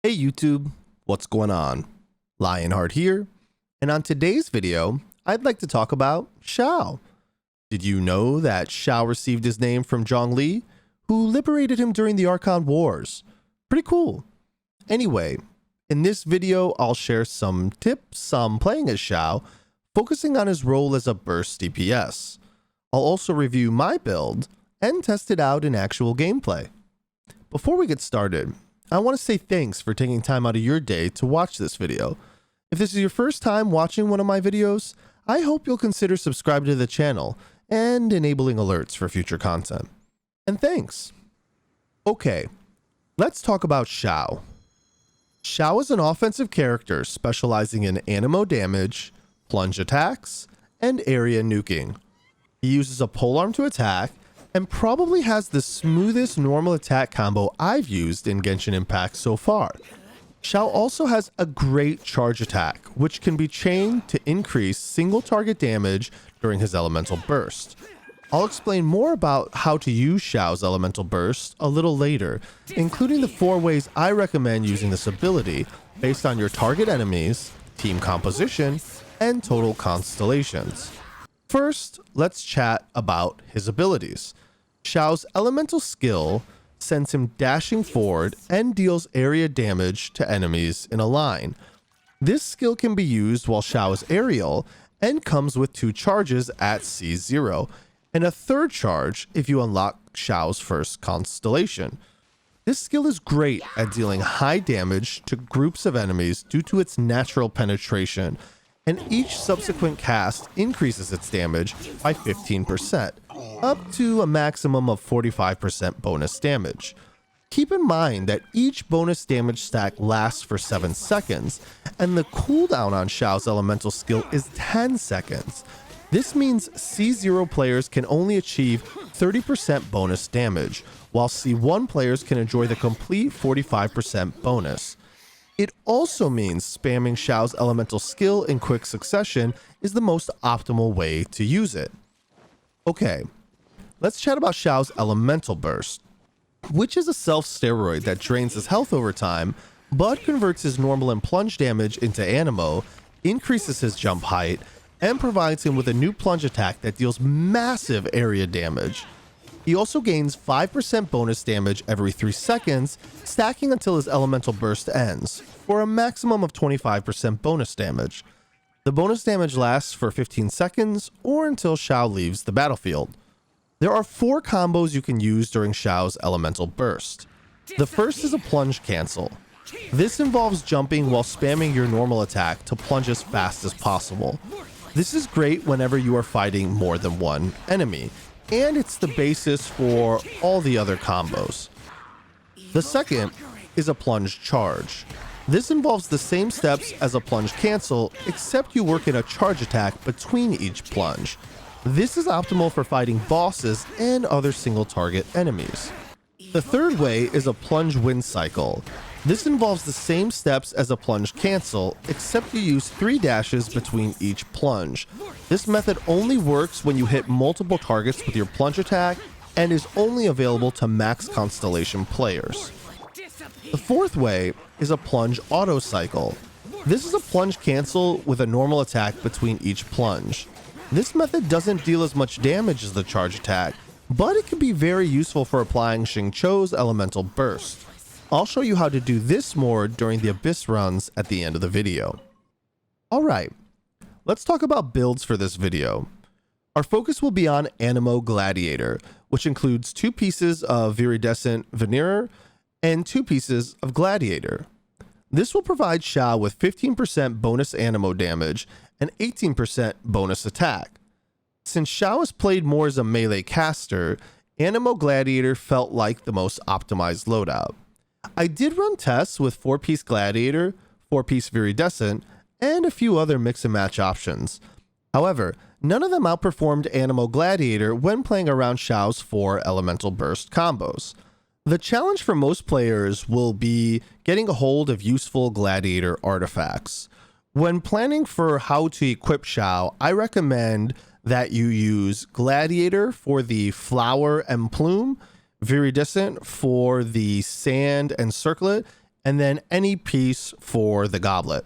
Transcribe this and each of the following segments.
Hey YouTube, what's going on? Lionheart here, and on today's video, I'd like to talk about Xiao. Did you know that Xiao received his name from Zhongli, who liberated him during the Archon Wars? Pretty cool. Anyway, in this video, I'll share some tips on playing as Xiao, focusing on his role as a burst DPS. I'll also review my build and test it out in actual gameplay. Before we get started, I want to say thanks for taking time out of your day to watch this video. If this is your first time watching one of my videos, I hope you'll consider subscribing to the channel and enabling alerts for future content. And thanks! Okay, let's talk about Xiao. Xiao is an offensive character specializing in Anemo damage, plunge attacks, and area nuking. He uses a polearm to attack, and probably has the smoothest normal attack combo I've used in Genshin Impact so far. Xiao also has a great charge attack, which can be chained to increase single target damage during his elemental burst. I'll explain more about how to use Xiao's elemental burst a little later, including the 4 ways I recommend using this ability based on your target enemies, team composition, and total constellations. First, let's chat about his abilities. Xiao's elemental skill sends him dashing forward and deals area damage to enemies in a line. This skill can be used while Xiao is aerial and comes with 2 charges at C0 and a 3rd charge if you unlock Xiao's first constellation. This skill is great at dealing high damage to groups of enemies due to its natural penetration, and each subsequent cast increases its damage by 15%, up to a maximum of 45% bonus damage. Keep in mind that each bonus damage stack lasts for 7 seconds, and the cooldown on Xiao's elemental skill is 10 seconds. This means C0 players can only achieve 30% bonus damage, while C1 players can enjoy the complete 45% bonus. It also means spamming Xiao's elemental skill in quick succession is the most optimal way to use it. Okay, let's chat about Xiao's elemental burst, which is a self-steroid that drains his health over time, but converts his normal and plunge damage into Anemo, increases his jump height, and provides him with a new plunge attack that deals massive area damage. He also gains 5% bonus damage every 3 seconds, stacking until his elemental burst ends, for a maximum of 25% bonus damage. The bonus damage lasts for 15 seconds, or until Xiao leaves the battlefield. There are 4 combos you can use during Xiao's elemental burst. The first is a plunge cancel. This involves jumping while spamming your normal attack to plunge as fast as possible. This is great whenever you are fighting more than one enemy, and it's the basis for all the other combos. The second is a plunge charge. This involves the same steps as a plunge cancel, except you work in a charge attack between each plunge. This is optimal for fighting bosses and other single target enemies. The third way is a plunge wind cycle. This involves the same steps as a plunge cancel, except you use 3 dashes between each plunge. This method only works when you hit multiple targets with your plunge attack and is only available to max constellation players. The fourth way is a plunge auto cycle. This is a plunge cancel with a normal attack between each plunge. This method doesn't deal as much damage as the charge attack, but it can be very useful for applying Xingqiu's elemental burst. I'll show you how to do this more during the Abyss runs at the end of the video. Alright, let's talk about builds for this video. Our focus will be on Anemo Gladiator, which includes 2 pieces of Viridescent Veneer and 2 pieces of Gladiator. This will provide Xiao with 15% bonus Anemo damage and 18% bonus attack. Since Xiao is played more as a melee caster, Anemo Gladiator felt like the most optimized loadout. I did run tests with 4-piece Gladiator, 4-piece Viridescent, and a few other mix and match options. However, none of them outperformed Anemo Gladiator when playing around Xiao's 4 elemental burst combos. The challenge for most players will be getting a hold of useful Gladiator artifacts. When planning for how to equip Xiao, I recommend that you use Gladiator for the flower and plume, Viridescent for the sand and circlet, and then any piece for the goblet.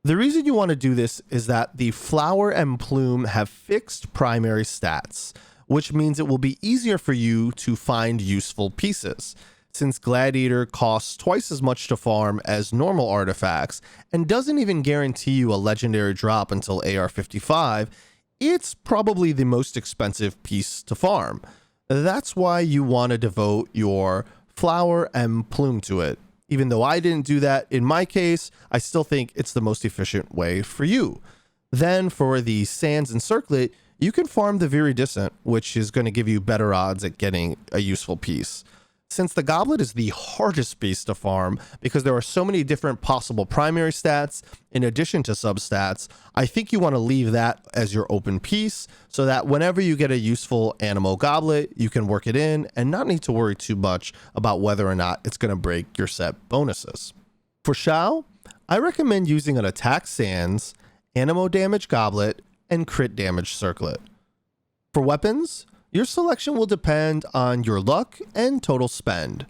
The reason you want to do this is that the flower and plume have fixed primary stats, which means it will be easier for you to find useful pieces. Since Gladiator costs twice as much to farm as normal artifacts and doesn't even guarantee you a legendary drop until AR 55, it's probably the most expensive piece to farm. That's why you want to devote your flower and plume to it. Even though I didn't do that in my case, I still think it's the most efficient way for you. Then for the sands and circlet, you can farm the Viridescent, which is going to give you better odds at getting a useful piece. Since the goblet is the hardest piece to farm because there are so many different possible primary stats in addition to substats, I think you want to leave that as your open piece so that whenever you get a useful Anemo goblet, you can work it in and not need to worry too much about whether or not it's going to break your set bonuses. For Xiao, I recommend using an attack sands, Anemo damage goblet, and crit damage circlet. For weapons, your selection will depend on your luck and total spend.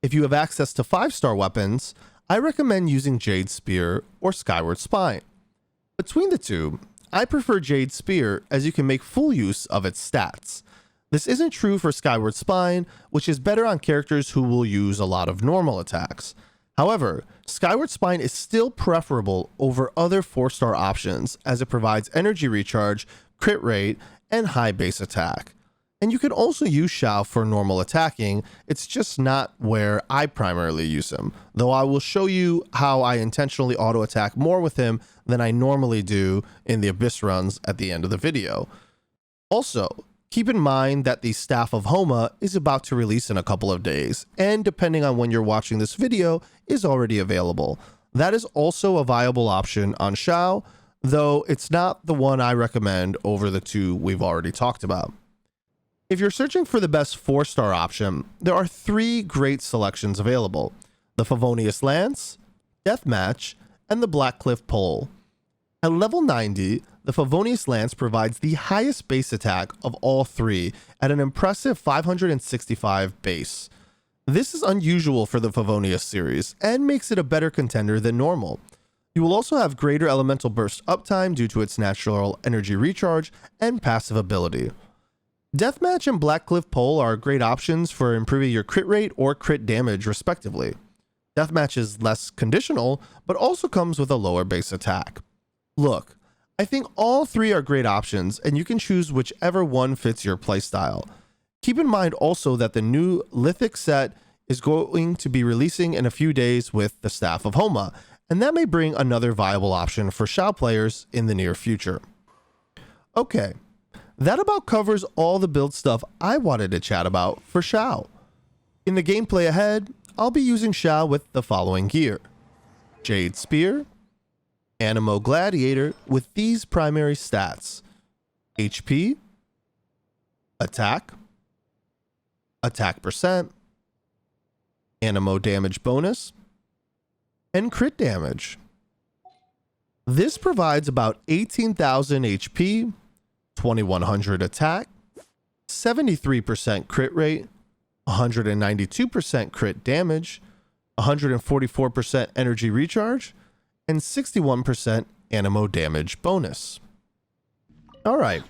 If you have access to 5-star weapons, I recommend using Jade Spear or Skyward Spine. Between the two, I prefer Jade Spear as you can make full use of its stats. This isn't true for Skyward Spine, which is better on characters who will use a lot of normal attacks. However, Skyward Spine is still preferable over other 4-star options as it provides energy recharge, crit rate, and high base attack. And you can also use Xiao for normal attacking, it's just not where I primarily use him, though I will show you how I intentionally auto-attack more with him than I normally do in the Abyss runs at the end of the video. Also, keep in mind that the Staff of Homa is about to release in a couple of days, and depending on when you're watching this video, is already available. That is also a viable option on Xiao, though it's not the one I recommend over the two we've already talked about. If you're searching for the best 4-star option, there are 3 great selections available: the Favonius Lance, Deathmatch, and the Blackcliff Pole. At level 90, the Favonius Lance provides the highest base attack of all 3 at an impressive 565 base. This is unusual for the Favonius series and makes it a better contender than normal. You will also have greater elemental burst uptime due to its natural energy recharge and passive ability. Deathmatch and Blackcliff Pole are great options for improving your crit rate or crit damage respectively. Deathmatch is less conditional, but also comes with a lower base attack. Look, I think all 3 are great options and you can choose whichever one fits your playstyle. Keep in mind also that the new Lithic set is going to be releasing in a few days with the Staff of Homa, and that may bring another viable option for Xiao players in the near future. Okay. That about covers all the build stuff I wanted to chat about for Xiao. In the gameplay ahead, I'll be using Xiao with the following gear: Jade Spear, Anemo Gladiator with these primary stats: HP, Attack, Attack percent, Anemo damage bonus, and crit damage. This provides about 18,000 HP, 2100 attack, 73% crit rate, 192% crit damage, 144% energy recharge, and 61% Anemo damage bonus. Alright,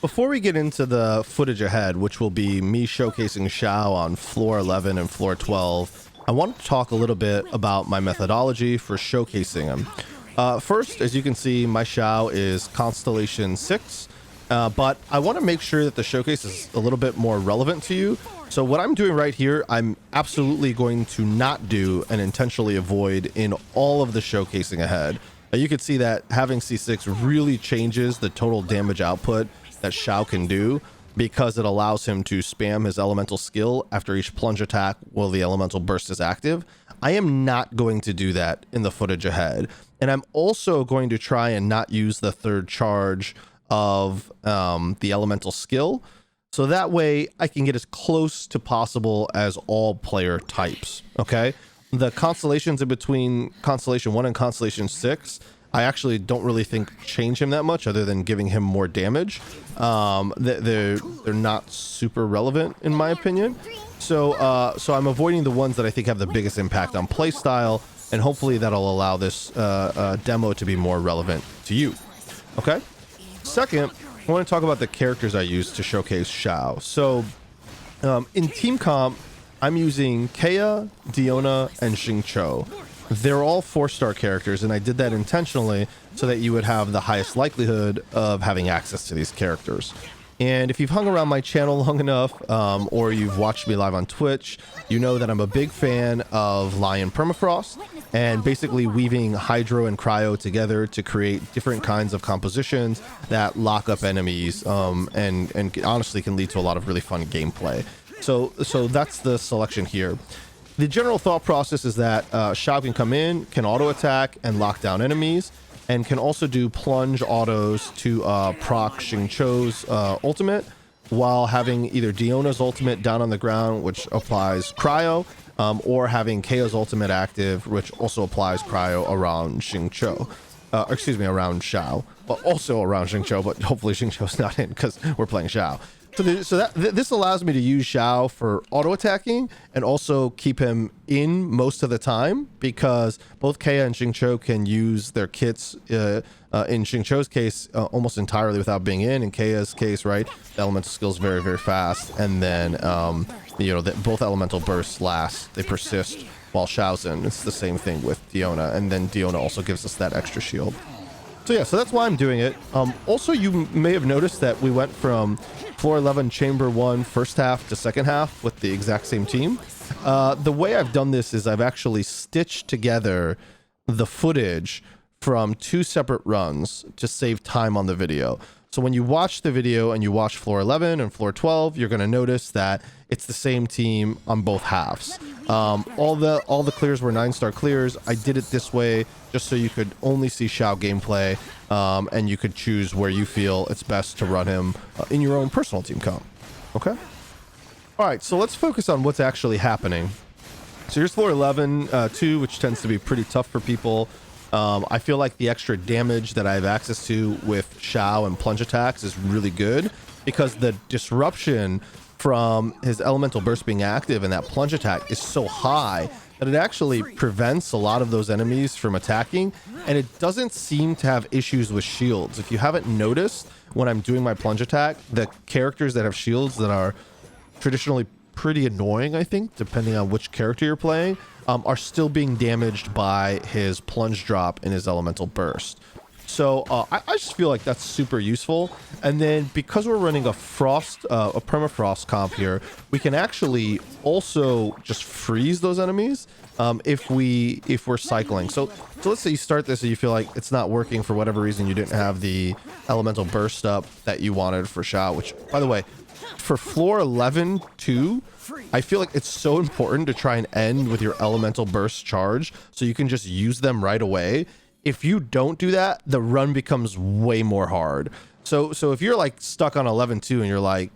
before we get into the footage ahead, which will be me showcasing Xiao on floor 11 and floor 12, I want to talk a little bit about my methodology for showcasing him. First, as you can see, my Xiao is Constellation 6. But I want to make sure that the showcase is a little bit more relevant to you. So what I'm doing right here, I'm absolutely going to not do and intentionally avoid in all of the showcasing ahead. You can see that having C6 really changes the total damage output that Xiao can do because it allows him to spam his elemental skill after each plunge attack while the elemental burst is active. I am not going to do that in the footage ahead. And I'm also going to try and not use the third charge of the elemental skill, so that way I can get as close to possible as all player types. Okay, the constellations in between Constellation 1 and Constellation 6, I actually don't really think change him that much other than giving him more damage. They're not super relevant in my opinion. So I'm avoiding the ones that I think have the biggest impact on playstyle and hopefully that'll allow this demo to be more relevant to you. Okay. Second, I want to talk about the characters I use to showcase Xiao. So in team comp, I'm using Kea, Diona, and Xingqiu. They're all 4-star characters, and I did that intentionally so that you would have the highest likelihood of having access to these characters. And if you've hung around my channel long enough, or you've watched me live on Twitch, you know that I'm a big fan of Lion Permafrost, and basically weaving Hydro and Cryo together to create different kinds of compositions that lock up enemies, and honestly can lead to a lot of really fun gameplay. So that's the selection here. The general thought process is that Xiao can come in, can auto attack and lock down enemies, and can also do plunge autos to proc Xingqiu's ultimate, while having either Diona's ultimate down on the ground, which applies Cryo, or having Kea's ultimate active, which also applies Cryo around Xingqiu. Around Xiao, but also around Xingqiu, but hopefully Xingqiu's not in because we're playing Xiao. This allows me to use Xiao for auto attacking and also keep him in most of the time, because both Kea and Xingqiu can use their kits in Xingqiu's case almost entirely without being in Kea's case, right? The elemental skills very, very fast, and then both elemental bursts last, they persist while Xiao's in. It's the same thing with Diona, and then Diona also gives us that extra shield. So yeah, so that's why I'm doing it. Also, you may have noticed that we went from floor 11 chamber 1 first half to second half with the exact same team. The way I've done this is I've actually stitched together the footage from 2 separate runs to save time on the video. So when you watch the video and you watch floor 11 and floor 12, you're going to notice that it's the same team on both halves. All the clears were 9-star clears. I did it this way just so you could only see Xiao gameplay, and you could choose where you feel it's best to run him in your own personal team comp. Okay? All right, so let's focus on what's actually happening. So here's floor 11, 2, which tends to be pretty tough for people. I feel like the extra damage that I have access to with Xiao and plunge attacks is really good, because the disruption from his elemental burst being active and that plunge attack is so high that it actually prevents a lot of those enemies from attacking, and it doesn't seem to have issues with shields. If you haven't noticed, when I'm doing my plunge attack, the characters that have shields that are traditionally pretty annoying, I think, depending on which character you're playing, are still being damaged by his plunge drop in his elemental burst. So I just feel like that's super useful. And then because we're running a permafrost comp here, we can actually also just freeze those enemies if we're cycling. So let's say you start this and you feel like it's not working for whatever reason. You didn't have the elemental burst up that you wanted for Xiao, which, by the way, for floor 11 too, I feel like it's so important to try and end with your elemental burst charge so you can just use them right away. If you don't do that, the run becomes way more hard. So if you're like stuck on 11-2 and you're like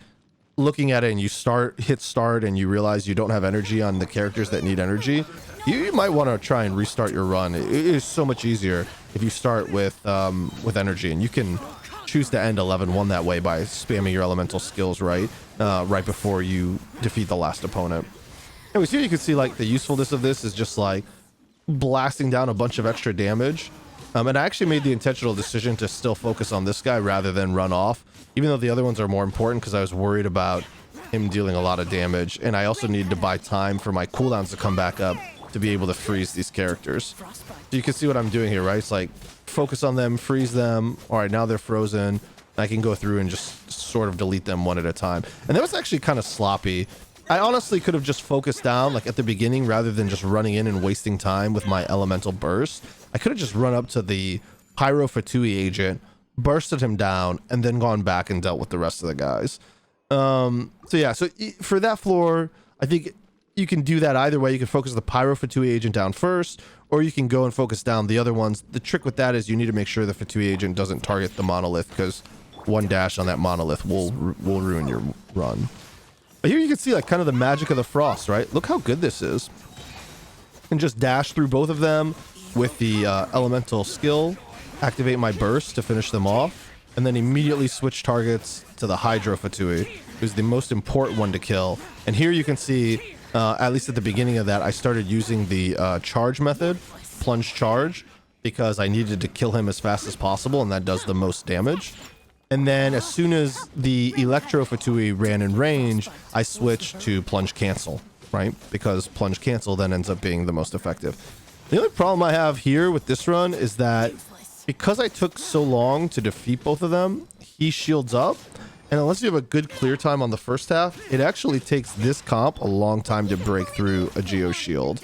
looking at it and you hit start and you realize you don't have energy on the characters that need energy, you might want to try and restart your run. It is so much easier if you start with energy, and you can choose to end 11-1 that way by spamming your elemental skills right before you defeat the last opponent. Anyways, here you can see like the usefulness of this is just like blasting down a bunch of extra damage. And I actually made the intentional decision to still focus on this guy rather than run off, even though the other ones are more important, because I was worried about him dealing a lot of damage, and I also needed to buy time for my cooldowns to come back up to be able to freeze these characters. So you can see what I'm doing here, right? It's like focus on them, freeze them. All right, now they're frozen. I can go through and just sort of delete them one at a time. And that was actually kind of sloppy. I honestly could have just focused down like at the beginning rather than just running in and wasting time with my elemental burst. I could have just run up to the Pyro Fatui agent, bursted him down, and then gone back and dealt with the rest of the guys. So for that floor, I think you can do that either way. You can focus the Pyro Fatui agent down first, or you can go and focus down the other ones. The trick with that is you need to make sure the Fatui agent doesn't target the monolith, because one dash on that monolith will ruin your run. But here you can see like kind of the magic of the frost, right? Look how good this is. And just dash through both of them with the elemental skill, activate my burst to finish them off, and then immediately switch targets to the Hydro Fatui, who's the most important one to kill. And here you can see, at least at the beginning of that, I started using the charge method. plunge charge because I needed to kill him as fast as possible, and that does the most damage. And then as soon as the Electro Fatui ran in range, I switched to plunge cancel, right? Because plunge cancel then ends up being the most effective. The only problem I have here with this run is that because I took so long to defeat both of them, he shields up. And unless you have a good clear time on the first half, it actually takes this comp a long time to break through a Geo shield.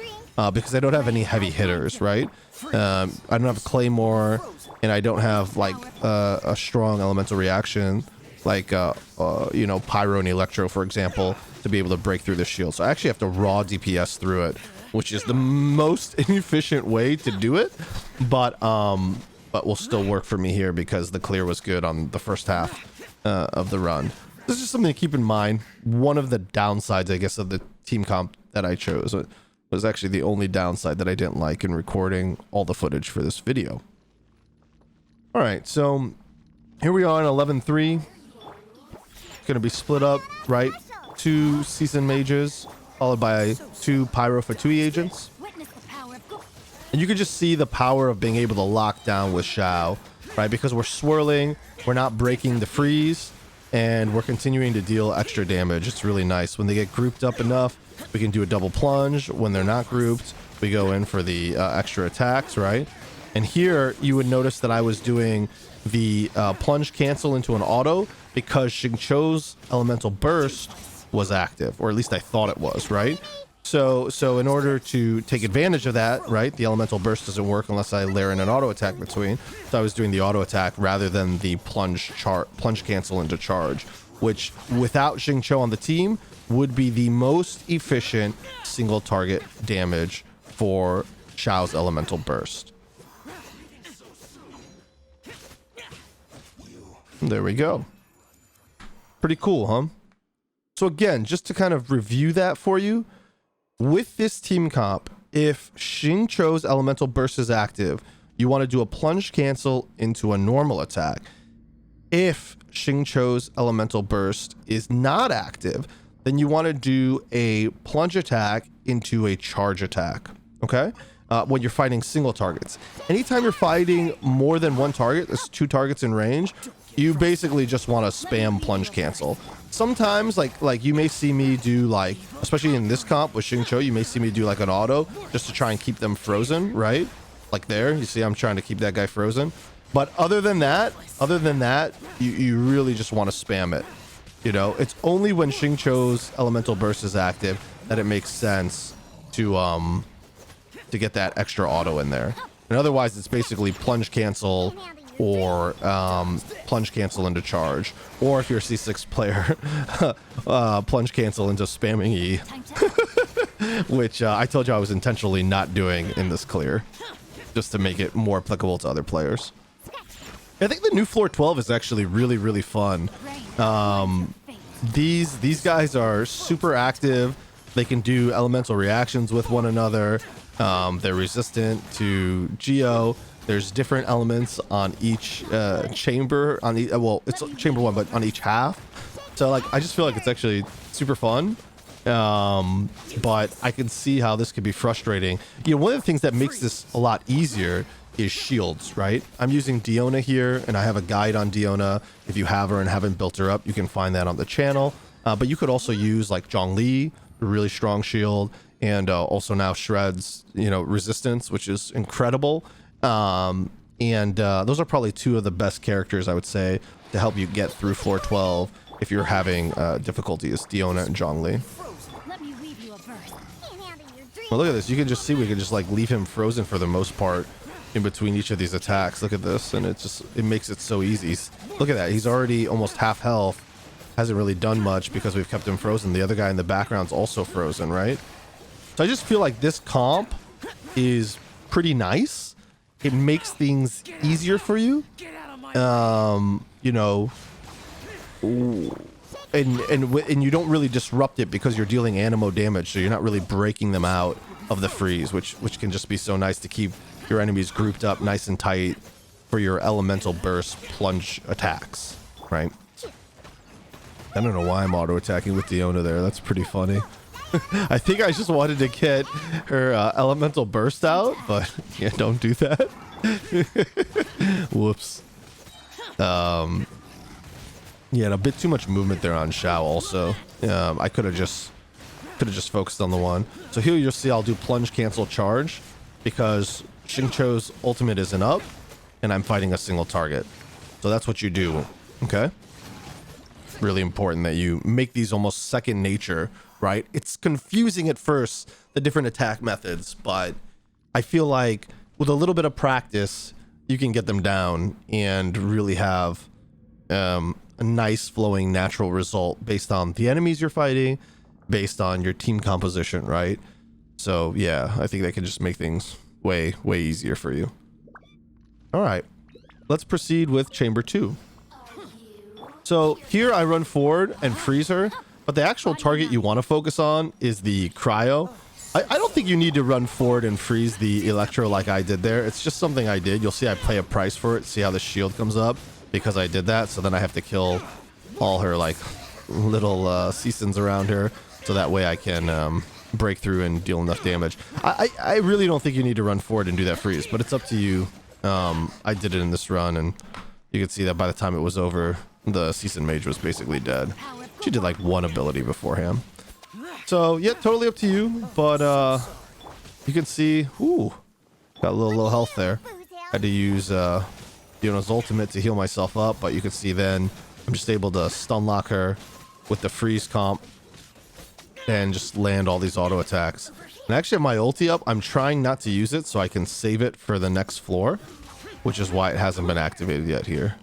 Because I don't have any heavy hitters, right? I don't have Claymore, and I don't have like a strong elemental reaction like you know, Pyro and Electro, for example, to be able to break through the shield. So I actually have to raw DPS through it, which is the most inefficient way to do it, but will still work for me here because the clear was good on the first half of the run. This is just something to keep in mind. One of the downsides, I guess, of the team comp that I chose was actually the only downside that I didn't like in recording all the footage for this video. All right, so here we are in 11-3. Going to be split up, right? 2 season mages, followed by 2 Pyro Fatui agents. And you can just see the power of being able to lock down with Xiao, right? Because we're swirling, we're not breaking the freeze, and we're continuing to deal extra damage. It's really nice. When they get grouped up enough, we can do a double plunge. When they're not grouped, we go in for the extra attacks, right? And here, you would notice that I was doing the plunge cancel into an auto because Xingqiu's elemental burst was active, or at least I thought it was, right? So in order to take advantage of that, right, the elemental burst doesn't work unless I layer in an auto attack between. So I was doing the auto attack rather than the plunge cancel into charge, which without Xingqiu on the team would be the most efficient single target damage for Xiao's elemental burst. There we go. Pretty cool, huh? So again, just to kind of review that for you, with this team comp, if Xingqiu's elemental burst is active, you want to do a plunge cancel into a normal attack. If Xingqiu's elemental burst is not active, then you want to do a plunge attack into a charge attack, okay? When you're fighting single targets. Anytime you're fighting more than one target, there's 2 targets in range, you basically just want to spam plunge cancel. Sometimes, like you may see me do, like, especially in this comp with Xingqiu, you may see me do like an auto just to try and keep them frozen, right? Like there, you see I'm trying to keep that guy frozen. But other than that, you really just want to spam it. You know, it's only when Xingqiu's elemental burst is active that it makes sense to get that extra auto in there. And otherwise, it's basically plunge cancel or plunge cancel into charge, or if you're a C6 player, plunge cancel into spamming E, which I told you I was intentionally not doing in this clear, just to make it more applicable to other players. I think the new floor 12 is actually really fun. These guys are super active. They can do elemental reactions with one another. They're resistant to Geo. There's different elements on each chamber. Well, it's chamber 1, but on each half. So like, I just feel like it's actually super fun. But I can see how this could be frustrating. You know, one of the things that makes this a lot easier is shields, right? I'm using Diona here, and I have a guide on Diona. If you have her and haven't built her up, you can find that on the channel. But you could also use like Zhongli, a really strong shield, and also now Shred's, you know, resistance, which is incredible. Those are probably 2 of the best characters, I would say, to help you get through floor 12 if you're having difficulties, Diona and Zhongli. Well, look at this. You can just see we can just like leave him frozen for the most part in between each of these attacks. Look at this, and it makes it so easy. Look at that. He's already almost half health. Hasn't really done much because we've kept him frozen. The other guy in the background's also frozen, right? So I just feel like this comp is pretty nice. It makes things easier for you. You know, and you don't really disrupt it because you're dealing Anemo damage, so you're not really breaking them out of the freeze, which can just be so nice to keep your enemies grouped up nice and tight for your elemental burst plunge attacks, right? I don't know why I'm auto attacking with Diona there. That's pretty funny. I think I just wanted to get her elemental burst out, but yeah, don't do that. Whoops. Yeah, and a bit too much movement there on Xiao also. I could have just focused on the one. So here you'll see I'll do plunge, cancel, charge, because Xingqiu's ultimate isn't up and I'm fighting a single target. So that's what you do. Okay. Really important that you make these almost second nature, right? It's confusing at first, the different attack methods, but I feel like with a little bit of practice, you can get them down and really have a nice flowing natural result based on the enemies you're fighting, based on your team composition, right? So yeah, I think that can just make things way easier for you. All right, let's proceed with chamber 2. So here I run forward and freeze her, but the actual target you want to focus on is the cryo. I don't think you need to run forward and freeze the electro like I did there. It's just something I did. You'll see I pay a price for it. See how the shield comes up because I did that. So then I have to kill all her like little seasons around her, so that way I can break through and deal enough damage. I really don't think you need to run forward and do that freeze, but it's up to you. I did it in this run, and you can see that by the time it was over, the season mage was basically dead. She did like one ability beforehand. So yeah, totally up to you, but you can see, ooh, got a little low health there. Had to use Diona's ultimate to heal myself up, but you can see then I'm just able to stun lock her with the freeze comp and just land all these auto attacks. And actually have my ulti up. I'm trying not to use it so I can save it for the next floor, which is why it hasn't been activated yet here.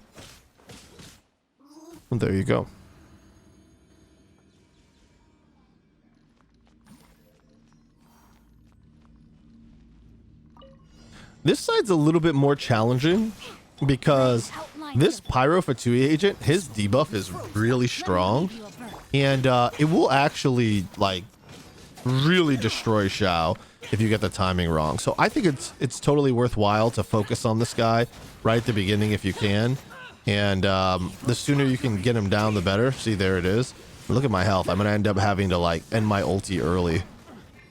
And there you go. This side's a little bit more challenging because this Pyro Fatui agent, his debuff is really strong, and it will actually like really destroy Xiao if you get the timing wrong. So I think it's totally worthwhile to focus on this guy right at the beginning if you can, and the sooner you can get him down, the better. See, there it is. Look at my health. I'm gonna end up having to like end my ulti early,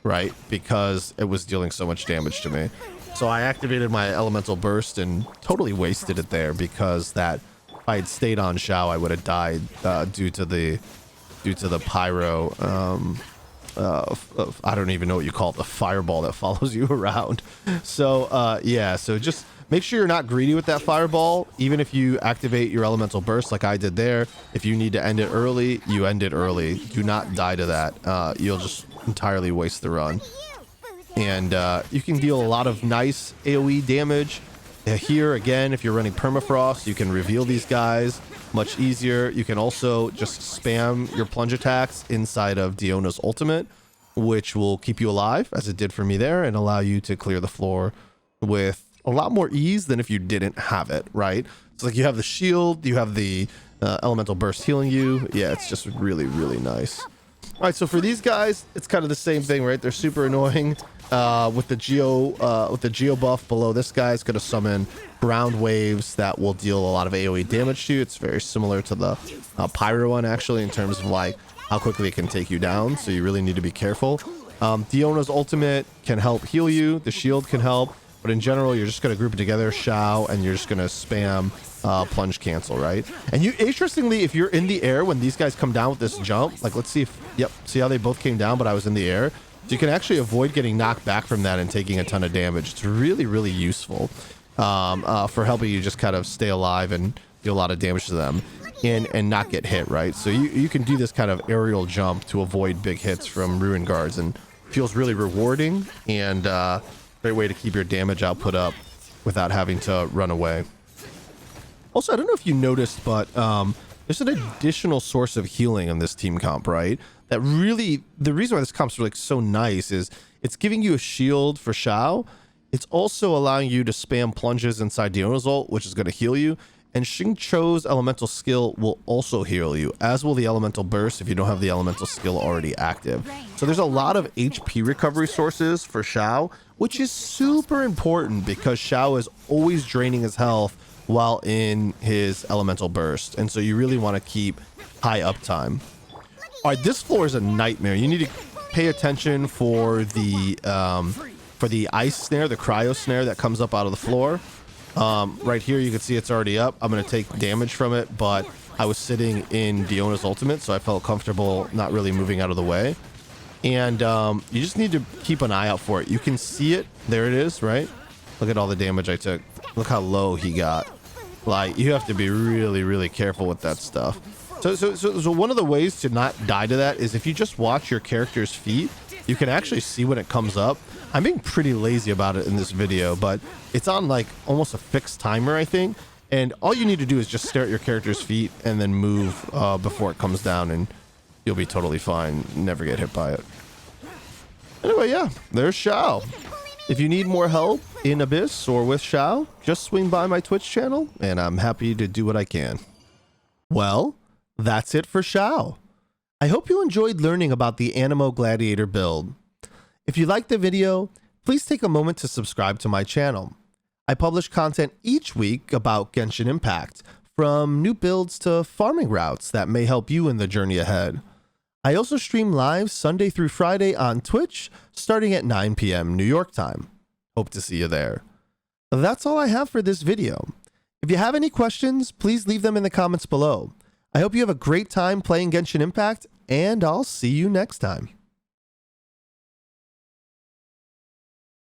right? Because it was dealing so much damage to me. So I activated my elemental burst and totally wasted it there, because that if I had stayed on Xiao, I would have died due to the pyro. I don't even know what you call it, the fireball that follows you around. So yeah, so just make sure you're not greedy with that fireball. Even if you activate your elemental burst like I did there, if you need to end it early, you end it early. Do not die to that. You'll just entirely waste the run. And you can deal a lot of nice AoE damage. Here, again, if you're running permafrost, you can reveal these guys much easier. You can also just spam your plunge attacks inside of Diona's ultimate, which will keep you alive, as it did for me there, and allow you to clear the floor with a lot more ease than if you didn't have it, right? So like you have the shield, you have the elemental burst healing you. Yeah, it's just really, really nice. All right, so for these guys, it's kind of the same thing, right? They're super annoying. With the geo buff below this guy, it's going to summon ground waves that will deal a lot of AoE damage to you. It's very similar to the pyro one, actually, in terms of like how quickly it can take you down. So you really need to be careful. Diona's ultimate can help heal you. The shield can help, but in general, you're just going to group it together, Xiao, and you're just going to spam plunge cancel, right? And you, interestingly, if you're in the air when these guys come down with this jump, like let's see if, yep, see how they both came down, but I was in the air. So you can actually avoid getting knocked back from that and taking a ton of damage. It's really, really useful for helping you just kind of stay alive and do a lot of damage to them and not get hit, right? So you can do this kind of aerial jump to avoid big hits from Ruin Guards, and feels really rewarding and great way to keep your damage output up without having to run away. Also, I don't know if you noticed, but there's an additional source of healing in this team comp, right? That really, the reason why this comp's like so nice is it's giving you a shield for Xiao. It's also allowing you to spam plunges inside Diona's ult, which is going to heal you. And Xingqiu's elemental skill will also heal you, as will the elemental burst if you don't have the elemental skill already active. So there's a lot of HP recovery sources for Xiao, which is super important because Xiao is always draining his health while in his elemental burst. And so you really want to keep high uptime. All right, this floor is a nightmare. You need to pay attention for the ice snare, the cryo snare that comes up out of the floor. Right here, you can see it's already up. I'm going to take damage from it, but I was sitting in Diona's ultimate, so I felt comfortable not really moving out of the way. And you just need to keep an eye out for it. You can see it. There it is, right? Look at all the damage I took. Look how low he got. Like, you have to be really, really careful with that stuff. So one of the ways to not die to that is if you just watch your character's feet, you can actually see when it comes up. I'm being pretty lazy about it in this video, but it's on like almost a fixed timer, I think. And all you need to do is just stare at your character's feet and then move before it comes down, and you'll be totally fine. Never get hit by it. Anyway, yeah, there's Xiao. If you need more help in Abyss or with Xiao, just swing by my Twitch channel, and I'm happy to do what I can. Well, that's it for Xiao. I hope you enjoyed learning about the Anemo Gladiator build. If you liked the video, please take a moment to subscribe to my channel. I publish content each week about Genshin Impact, from new builds to farming routes that may help you in the journey ahead. I also stream live Sunday through Friday on Twitch, starting at 9 p.m. New York time. Hope to see you there. That's all I have for this video. If you have any questions, please leave them in the comments below. I hope you have a great time playing Genshin Impact, and I'll see you next time.